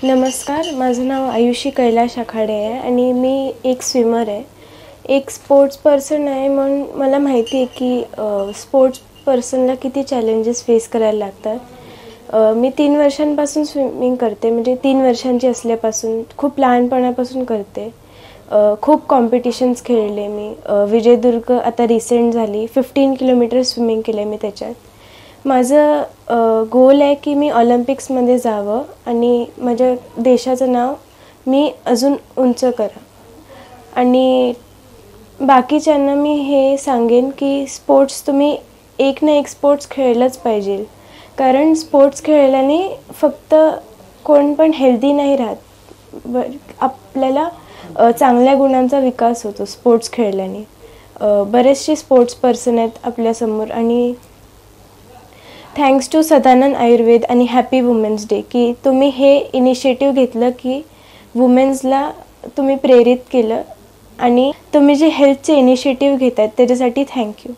नमस्कार, माझं नाव आयुषी कैलाश आखाडे आहे आणि मी एक स्विमर आहे. एक स्पोर्ट्स पर्सन आहे म्हणून मला माहिती आहे की स्पोर्ट्स पर्सनला किती चॅलेंजेस फेस करायला लागतात. मी 3 वर्षांपासून स्विमिंग करते, म्हणजे 3 वर्षांची असल्यापासून, खूप लहानपणापासून करते. खूप कॉम्पिटिशन्स खेळले मी. विजयदुर्ग आता रिसेंट झाली, 15 किलोमीटर स्विमिंग केलं आहे मी त्याच्यात. माझं गोल आहे की मी ऑलिम्पिक्समध्ये जावं आणि माझ्या देशाचं नाव मी अजून उंच करा. आणि बाकीच्यांना मी हे सांगेन की स्पोर्ट्स तुम्ही एक ना एक स्पोर्ट्स खेळलंच पाहिजे, कारण स्पोर्ट्स खेळल्याने फक्त कोण पण हेल्दी नाही राहत, आपल्याला चांगल्या गुणांचा विकास होतो स्पोर्ट्स खेळल्याने. बरेचसे स्पोर्ट्स पर्सन आहेत आपल्यासमोर आणि थँक्स टू सदानंद आयुर्वेद आणि हॅपी वुमेन्स डे की तुम्ही हे इनिशिएटिव्ह घेतलं की वुमेन्सला तुम्ही प्रेरित केलं आणि तुम्ही जे हेल्थचे इनिशिएटिव्ह घेत आहेत त्याच्यासाठी थँक्यू.